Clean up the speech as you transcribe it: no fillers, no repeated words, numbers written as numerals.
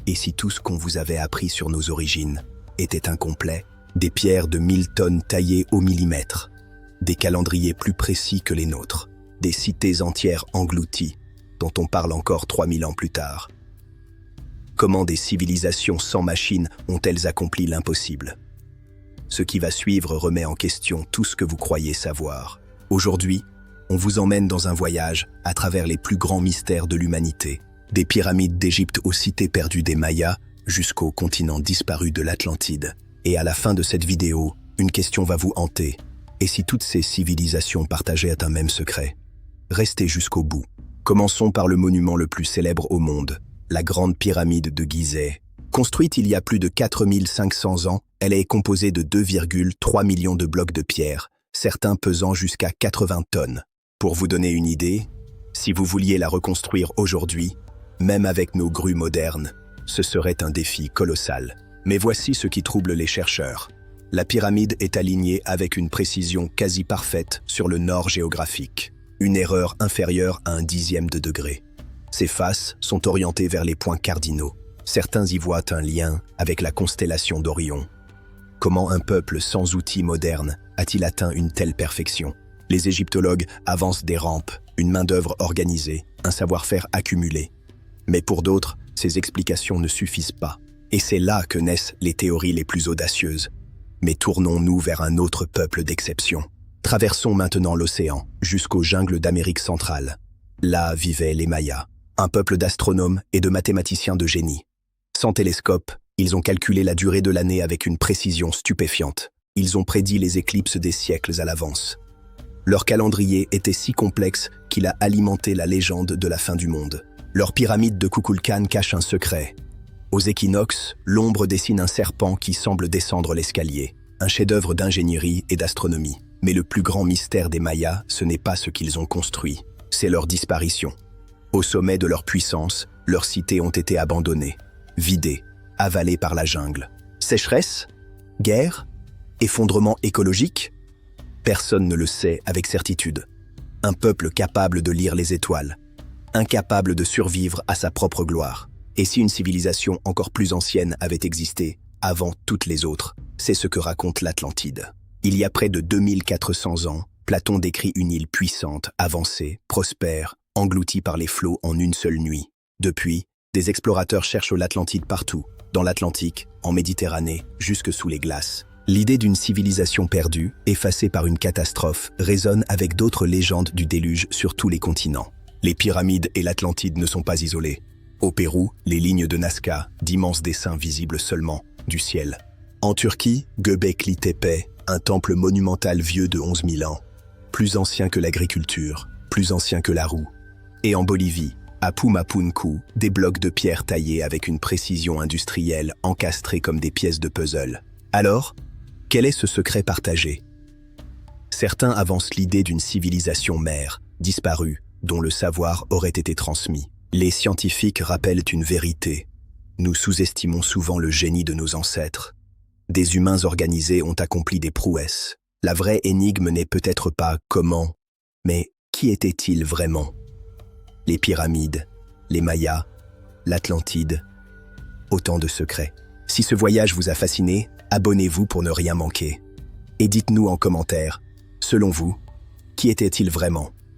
Et si tout ce qu'on vous avait appris sur nos origines était incomplet, des pierres de 1000 tonnes taillées au millimètre, des calendriers plus précis que les nôtres, des cités entières englouties, dont on parle encore 3000 ans plus tard. Comment des civilisations sans machines ont-elles accompli l'impossible? Ce qui va suivre remet en question tout ce que vous croyez savoir. Aujourd'hui, on vous emmène dans un voyage à travers les plus grands mystères de l'humanité, des pyramides d'Égypte aux cités perdues des Mayas jusqu'au continent disparu de l'Atlantide. Et à la fin de cette vidéo, une question va vous hanter. Et si toutes ces civilisations partageaient un même secret? Restez jusqu'au bout. Commençons par le monument le plus célèbre au monde, la Grande Pyramide de Gizeh. Construite il y a plus de 4500 ans, elle est composée de 2,3 millions de blocs de pierre, certains pesant jusqu'à 80 tonnes. Pour vous donner une idée, si vous vouliez la reconstruire aujourd'hui, même avec nos grues modernes, ce serait un défi colossal. Mais voici ce qui trouble les chercheurs. La pyramide est alignée avec une précision quasi parfaite sur le nord géographique, une erreur inférieure à 1/10 de degré. Ses faces sont orientées vers les points cardinaux. Certains y voient un lien avec la constellation d'Orion. Comment un peuple sans outils modernes a-t-il atteint une telle perfection? Les égyptologues avancent des rampes, une main-d'œuvre organisée, un savoir-faire accumulé. Mais pour d'autres, ces explications ne suffisent pas. Et c'est là que naissent les théories les plus audacieuses. Mais tournons-nous vers un autre peuple d'exception. Traversons maintenant l'océan, jusqu'aux jungles d'Amérique centrale. Là vivaient les Mayas, un peuple d'astronomes et de mathématiciens de génie. Sans télescope, ils ont calculé la durée de l'année avec une précision stupéfiante. Ils ont prédit les éclipses des siècles à l'avance. Leur calendrier était si complexe qu'il a alimenté la légende de la fin du monde. Leur pyramide de Kukulkan cache un secret. Aux équinoxes, l'ombre dessine un serpent qui semble descendre l'escalier, un chef-d'œuvre d'ingénierie et d'astronomie. Mais le plus grand mystère des Mayas, ce n'est pas ce qu'ils ont construit, c'est leur disparition. Au sommet de leur puissance, leurs cités ont été abandonnées, vidées, avalées par la jungle. Sécheresse? Guerre? Effondrement écologique? Personne ne le sait avec certitude. Un peuple capable de lire les étoiles, incapable de survivre à sa propre gloire. Et si une civilisation encore plus ancienne avait existé, avant toutes les autres, c'est ce que raconte l'Atlantide. Il y a près de 2400 ans, Platon décrit une île puissante, avancée, prospère, engloutie par les flots en une seule nuit. Depuis, des explorateurs cherchent l'Atlantide partout, dans l'Atlantique, en Méditerranée, jusque sous les glaces. L'idée d'une civilisation perdue, effacée par une catastrophe, résonne avec d'autres légendes du déluge sur tous les continents. Les pyramides et l'Atlantide ne sont pas isolés. Au Pérou, les lignes de Nazca, d'immenses dessins visibles seulement, du ciel. En Turquie, Göbekli Tepe, un temple monumental vieux de 11 000 ans, plus ancien que l'agriculture, plus ancien que la roue. Et en Bolivie, à Pumapunku, des blocs de pierre taillés avec une précision industrielle encastrés comme des pièces de puzzle. Alors, quel est ce secret partagé? Certains avancent l'idée d'une civilisation mère, disparue, dont le savoir aurait été transmis. Les scientifiques rappellent une vérité. Nous sous-estimons souvent le génie de nos ancêtres. Des humains organisés ont accompli des prouesses. La vraie énigme n'est peut-être pas comment, mais qui étaient-ils vraiment? Les pyramides, les Mayas, l'Atlantide, autant de secrets. Si ce voyage vous a fasciné, abonnez-vous pour ne rien manquer. Et dites-nous en commentaire, selon vous, qui étaient-ils vraiment?